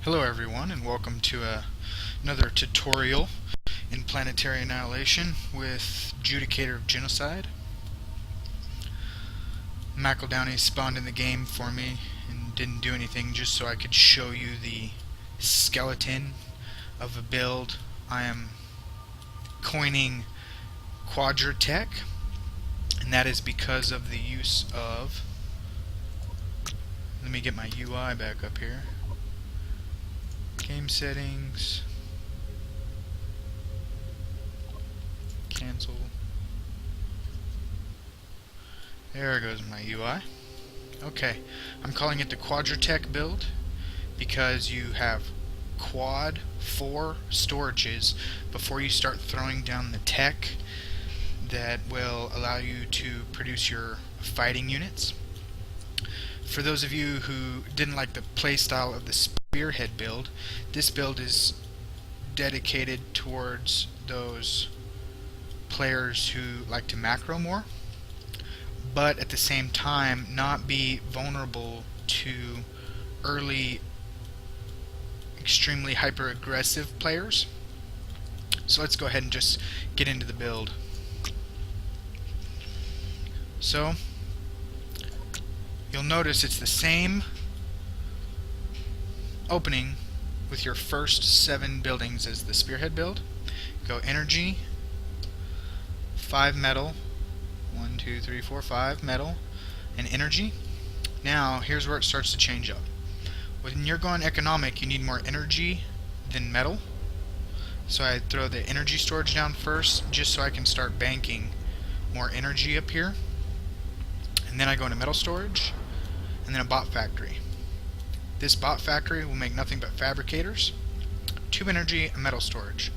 Hello everyone, and welcome to another tutorial in planetary annihilation with Judicator of Genocide. McEldowney spawned in the game for me and didn't do anything just so I could show you the skeleton of a build I am coining QuadraTech, and that is because of the use of... Let me get my UI back up here. Game settings, cancel. There goes my UI. Okay, I'm calling it the QuadraTech build because you have quad 4 storages before you start throwing down the tech that will allow you to produce your fighting units. For those of you who didn't like the playstyle of the spearhead build, this build is dedicated towards those players who like to macro more, but at the same time not be vulnerable to early extremely hyper aggressive players. So let's go ahead and just get into the build. So you'll notice it's the same opening with your first 7 buildings as the spearhead build. Go energy, 5 metal, 1, 2, 3, 4, 5 metal, and energy. Now here's where it starts to change up. When you're going economic, you need more energy than metal. So I throw the energy storage down first just so I can start banking more energy up here. And then I go into metal storage, and then a bot factory. This bot factory will make nothing but fabricators, 2 energy, a metal storage,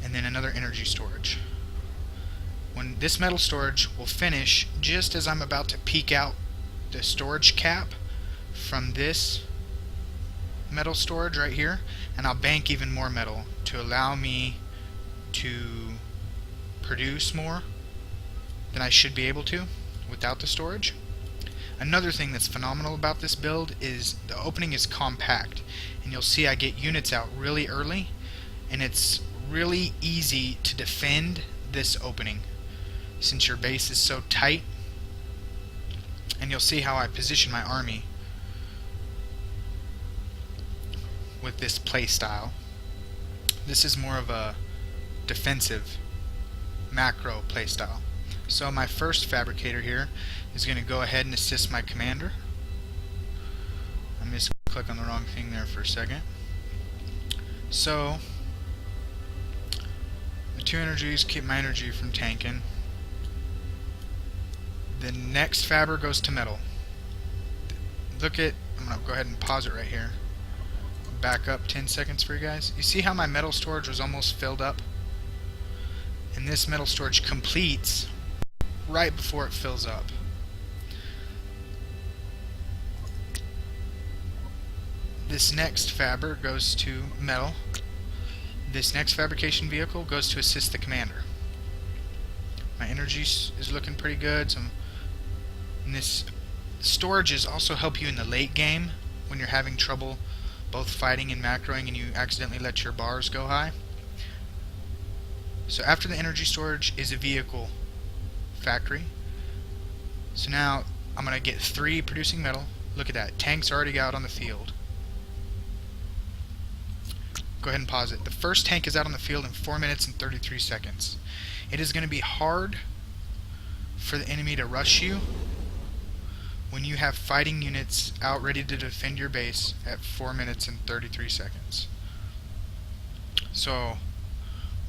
and then another energy storage. When this metal storage will finish, just as I'm about to peak out the storage cap from this metal storage right here, and I'll bank even more metal to allow me to produce more than I should be able to without the storage. Another thing that's phenomenal about this build is the opening is compact, and you'll see I get units out really early, and it's really easy to defend this opening since your base is so tight. And you'll see how I position my army with this play style. This is more of a defensive macro play style. So my first fabricator here is going to go ahead and assist my commander. I misclicked on the wrong thing there for a second. So the 2 energies keep my energy from tanking. The next fabber goes to metal. I'm going to go ahead and pause it right here. Back up 10 seconds for you guys. You see how my metal storage was almost filled up? And this metal storage completes right before it fills up. This next fabber goes to metal. This next fabrication vehicle goes to assist the commander. My energy is looking pretty good. And this storages also help you in the late game when you're having trouble both fighting and macroing and you accidentally let your bars go high. So after the energy storage is a vehicle factory. So now I'm going to get 3 producing metal. Look at that. Tanks already out on the field. Go ahead and pause it. The first tank is out on the field in 4 minutes and 33 seconds. It is going to be hard for the enemy to rush you when you have fighting units out ready to defend your base at 4 minutes and 33 seconds. So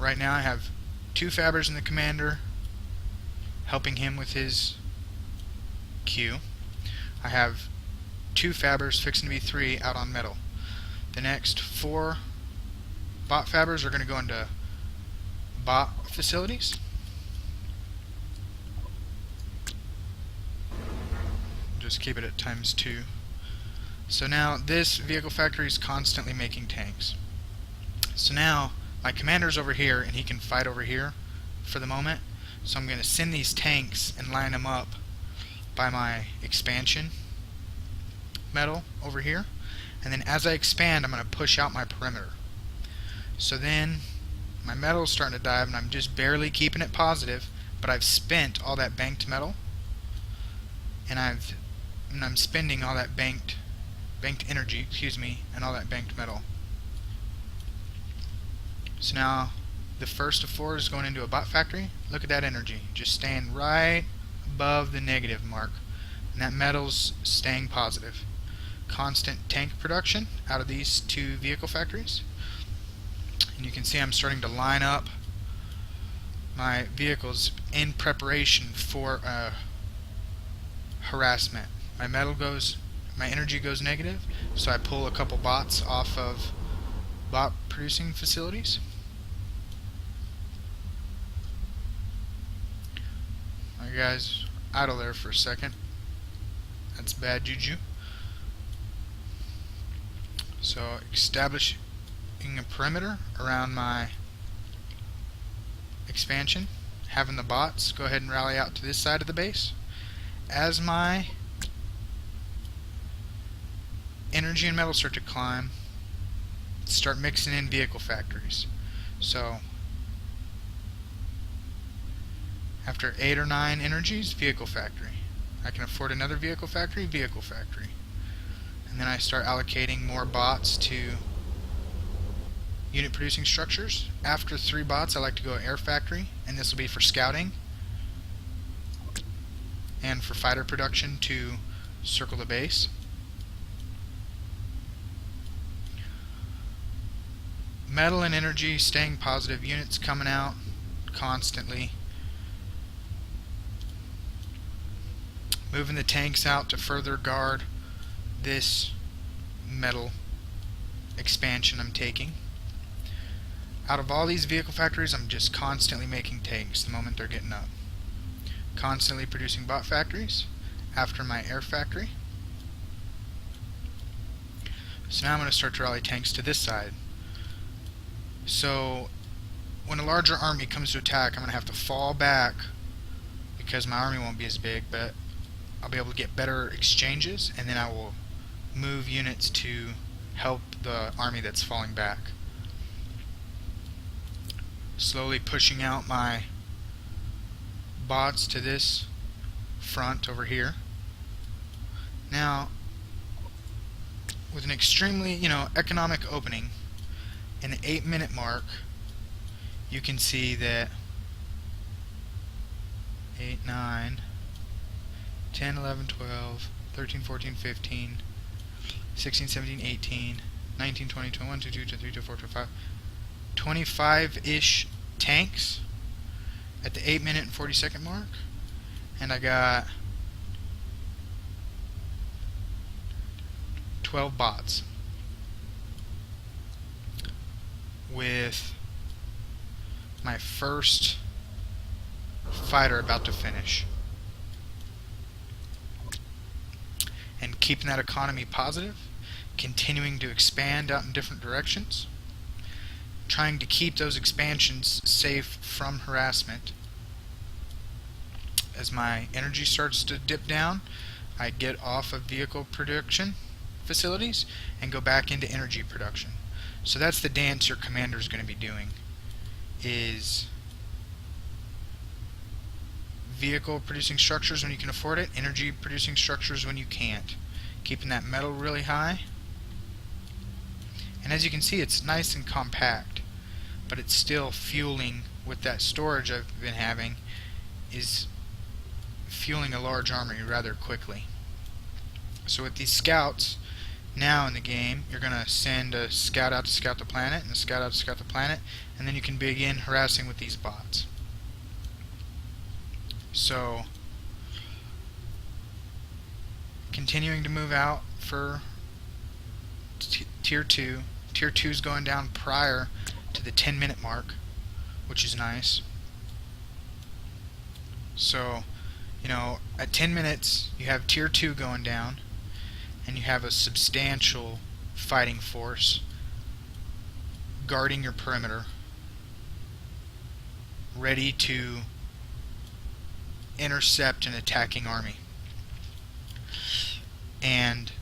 right now I have 2 fabbers in the commander helping him with his Q. I have 2 fabbers fixing to be 3 out on metal. The next 4 bot fabbers are going to go into bot facilities. Just keep it at ×2. So now this vehicle factory is constantly making tanks. So now my commander's over here and he can fight over here for the moment. So I'm going to send these tanks and line them up by my expansion metal over here, and then as I expand, I'm going to push out my perimeter. So then my metal's starting to dive, and I'm just barely keeping it positive, but I've spent all that banked metal, and I'm spending all that banked energy, and all that banked metal. So now the first of 4 is going into a bot factory. Look at that energy, just staying right above the negative mark, and that metal's staying positive. Constant tank production out of these 2 vehicle factories, and you can see I'm starting to line up my vehicles in preparation for harassment. My energy goes negative, so I pull a couple bots off of bot producing facilities. Alright guys, idle there for a second. That's bad juju. So establishing a perimeter around my expansion, having the bots go ahead and rally out to this side of the base. As my energy and metal start to climb, start mixing in vehicle factories. So after 8 or 9 energies, vehicle factory. I can afford another vehicle factory, vehicle factory. And then I start allocating more bots to unit producing structures. After 3 bots, I like to go air factory, and this will be for scouting and for fighter production to circle the base. Metal and energy staying positive, units coming out constantly. Moving the tanks out to further guard this metal expansion I'm taking. Out of all these vehicle factories, I'm just constantly making tanks the moment they're getting up. Constantly producing bot factories after my air factory. So now I'm going to start to rally tanks to this side. So when a larger army comes to attack, I'm going to have to fall back because my army won't be as big, but I'll be able to get better exchanges, and then I will move units to help the army that's falling back. Slowly pushing out my bots to this front over here. Now, with an extremely, economic opening, in the 8-minute mark, you can see that 8, 9, 10, 11, 12, 13, 14, 15, 16, 17, 18, 19, 20, 21, 22, 23, 24, 25, 25-ish tanks at the 8-minute and 40-second mark, and I got 12 bots with my first fighter about to finish. And keeping that economy positive, continuing to expand out in different directions, trying to keep those expansions safe from harassment. As my energy starts to dip down, I get off of vehicle production facilities and go back into energy production. So that's the dance your commander is going to be doing, is vehicle producing structures when you can afford it, energy producing structures when you can't. Keeping that metal really high. And as you can see, it's nice and compact, but it's still fueling with that storage I've been having, is fueling a large army rather quickly. So with these scouts, now in the game, you're going to send a scout out to scout the planet, and a scout out to scout the planet, and then you can begin harassing with these bots. So, continuing to move out for Tier 2. Tier 2 is going down prior to the 10-minute mark, which is nice. So, at 10 minutes, you have Tier 2 going down, and you have a substantial fighting force guarding your perimeter, ready to intercept an attacking army. And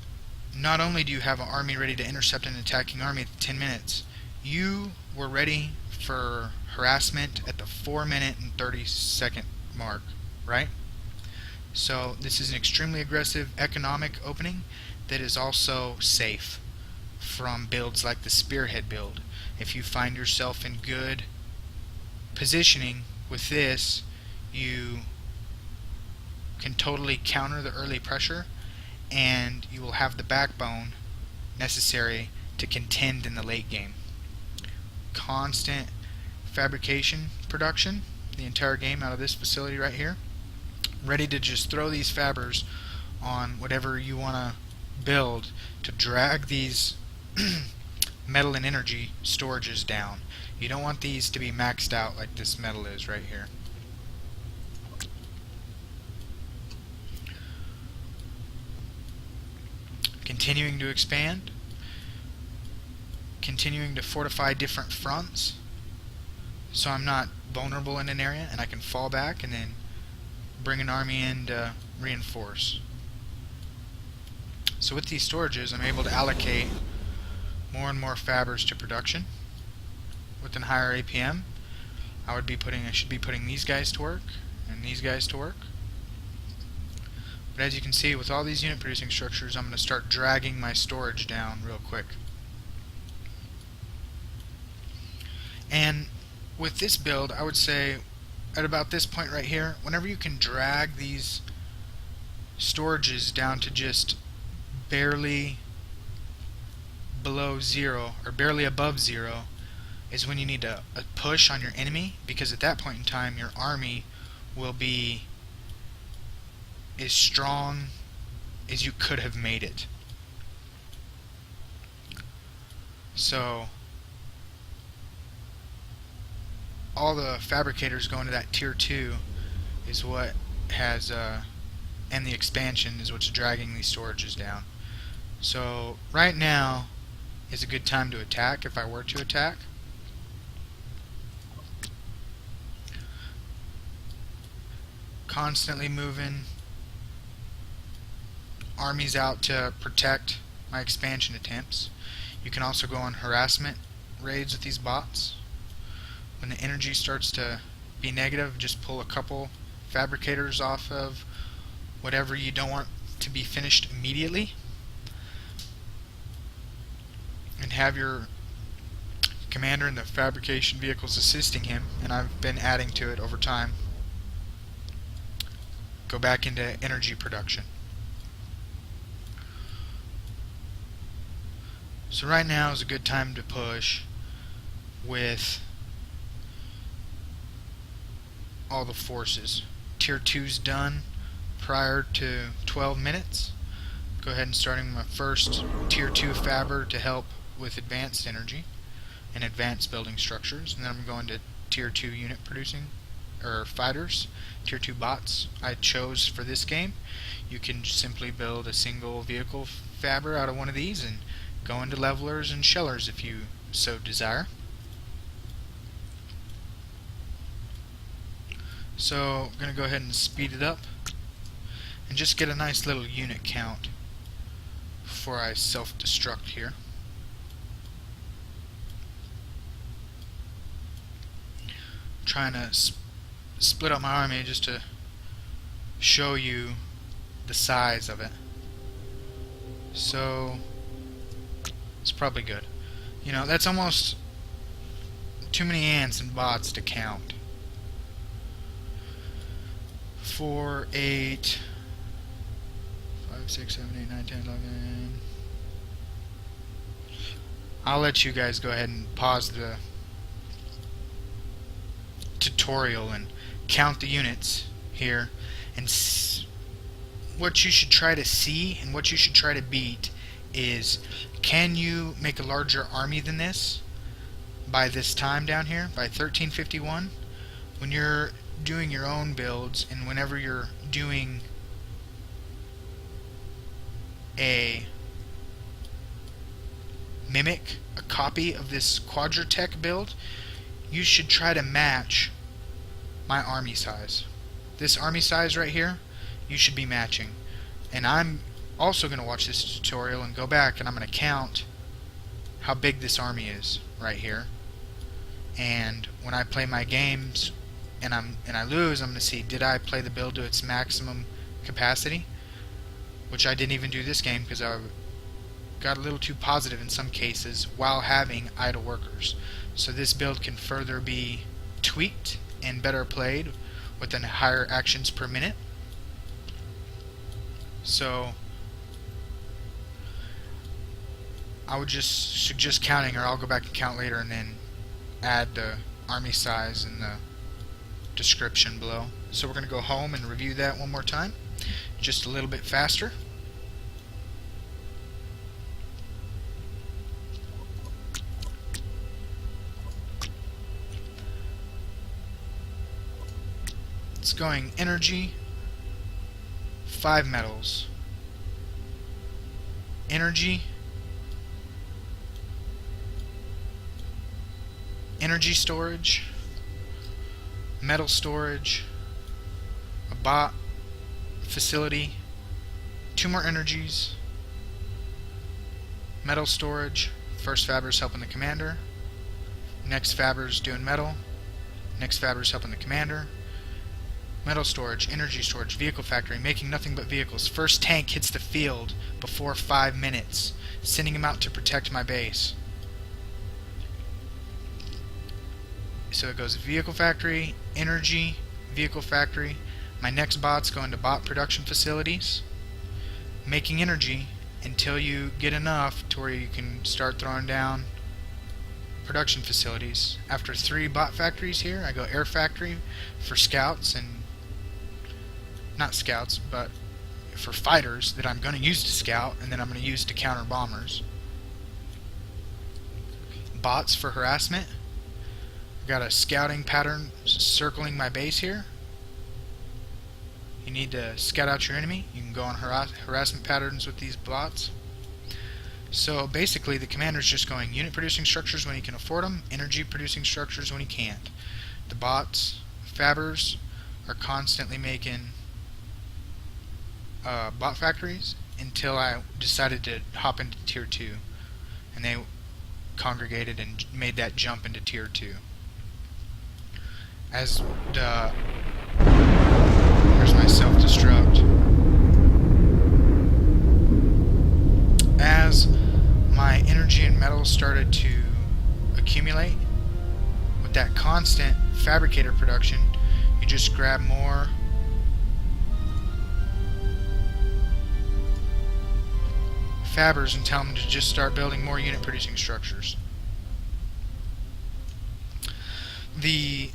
not only do you have an army ready to intercept an attacking army at the 10 minutes, you were ready for harassment at the 4-minute and 30-second mark, right? So this is an extremely aggressive economic opening that is also safe from builds like the spearhead build. If you find yourself in good positioning with this, you can totally counter the early pressure, and you will have the backbone necessary to contend in the late game. Constant fabrication production the entire game out of this facility right here, ready to just throw these fabbers on whatever you want to build to drag these metal and energy storages down. You don't want these to be maxed out like this metal is right here. Continuing to expand, continuing to fortify different fronts so I'm not vulnerable in an area and I can fall back and then bring an army in to reinforce. So with these storages, I'm able to allocate more and more fabbers to production. With a higher APM, I should be putting these guys to work and these guys to work. But as you can see, with all these unit producing structures, I'm going to start dragging my storage down real quick. And with this build, I would say at about this point right here, whenever you can drag these storages down to just barely below zero or barely above zero, is when you need to push on your enemy, because at that point in time your army will be as strong as you could have made it. So all the fabricators going to that tier 2 is what has and the expansion is what's dragging these storages down. So right now is a good time to attack if I were to attack. Constantly moving armies out to protect my expansion attempts. You can also go on harassment raids with these bots. When the energy starts to be negative, just pull a couple fabricators off of whatever you don't want to be finished immediately, and have your commander and the fabrication vehicles assisting him, and I've been adding to it over time. Go back into energy production. So right now is a good time to push with all the forces. Tier 2's done prior to 12 minutes. Go ahead and starting my first Tier 2 fabber to help with advanced energy and advanced building structures, and then I'm going to Tier 2 unit producing or fighters, Tier 2 bots I chose for this game. You can simply build a single vehicle fabber out of one of these and go into levelers and shellers if you so desire. So I'm going to go ahead and speed it up and just get a nice little unit count before I self-destruct here. Trying to split up my army just to show you the size of it. So it's probably good. You know, that's almost too many ants and bots to count. 4, 8, 5, 6, 7, 8, 9, 10, 11. I'll let you guys go ahead and pause the tutorial and count the units here, and what you should try to see and what you should try to beat is, can you make a larger army than this by this time down here, by 1351? When you're doing your own builds and whenever you're doing a mimic, a copy of this QuadraTech build, you should try to match my army size. This army size right here, you should be matching. And I'm also going to watch this tutorial and go back and I'm going to count how big this army is right here. And when I play my games and I lose, I'm going to see, did I play the build to its maximum capacity? Which I didn't even do this game because I got a little too positive in some cases while having idle workers. So this build can further be tweaked and better played with higher actions per minute. So I would just suggest counting, or I'll go back and count later and then add the army size in the description below. So we're going to go home and review that one more time, just a little bit faster. It's going energy, 5 metals. Energy, energy storage, metal storage, a bot facility, 2 more energies, metal storage, first fabber's helping the commander, next fabber's doing metal, next fabber's helping the commander, metal storage, energy storage, vehicle factory, making nothing but vehicles. First tank hits the field before 5 minutes, sending him out to protect my base. So it goes vehicle factory, energy, vehicle factory. My next bot's going to bot production facilities, making energy until you get enough to where you can start throwing down production facilities. After 3 bot factories here, I go air factory for scouts, and not scouts, but for fighters that I'm going to use to scout, and then I'm going to use to counter bombers. Bots for harassment. Got a scouting pattern circling my base here. You need to scout out your enemy. You can go on harassment patterns with these bots. So basically the commander's just going unit producing structures when he can afford them, energy producing structures when he can't. The bots, fabbers, are constantly making bot factories until I decided to hop into tier 2, and they congregated and made that jump into tier 2. As the here's my self-destruct. As my energy and metal started to accumulate, with that constant fabricator production, you just grab more fabbers and tell them to just start building more unit producing structures. The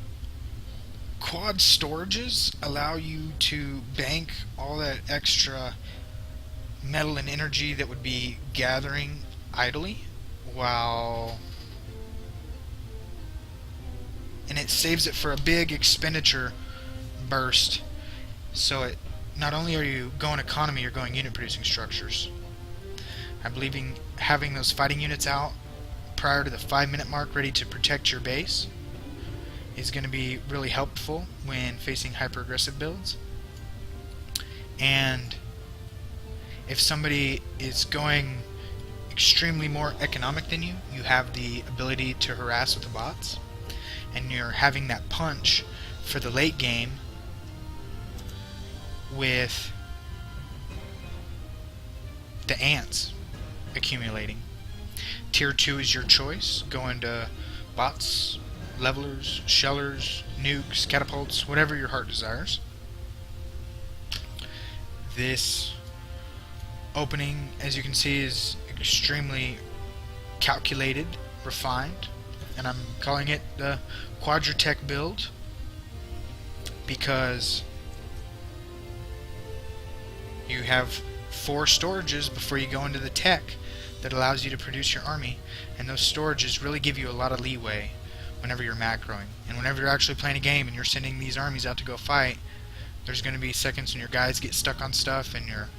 quad storages allow you to bank all that extra metal and energy that would be gathering idly, and it saves it for a big expenditure burst. So it not only are you going economy, you're going unit producing structures. I believe in having those fighting units out prior to the 5-minute mark ready to protect your base is going to be really helpful when facing hyper aggressive builds. And if somebody is going extremely more economic than you, you have the ability to harass with the bots, and you're having that punch for the late game with the ants accumulating. Tier 2 is your choice. Go into bots, levelers, shellers, nukes, catapults, whatever your heart desires. This opening, as you can see, is extremely calculated, refined, and I'm calling it the QuadraTech build because you have 4 storages before you go into the tech that allows you to produce your army, and those storages really give you a lot of leeway whenever you're macroing. And whenever you're actually playing a game and you're sending these armies out to go fight, there's going to be seconds when your guys get stuck on stuff and your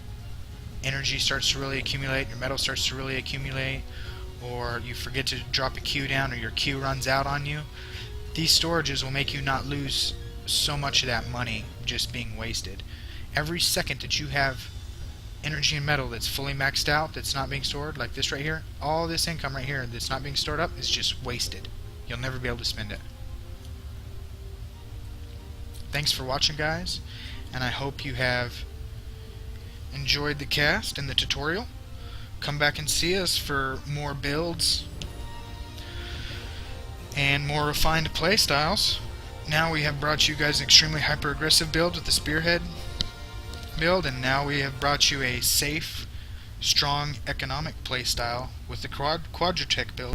energy starts to really accumulate, your metal starts to really accumulate, or you forget to drop a Q down, or your Q runs out on you. These storages will make you not lose so much of that money just being wasted. Every second that you have energy and metal that's fully maxed out, that's not being stored, like this right here, all this income right here that's not being stored up is just wasted. You'll never be able to spend it. Thanks for watching, guys, and I hope you have enjoyed the cast and the tutorial. Come back and see us for more builds and more refined playstyles. Now we have brought you guys an extremely hyper-aggressive build with the spearhead build, and now we have brought you a safe, strong, economic playstyle with the QuadraTech build.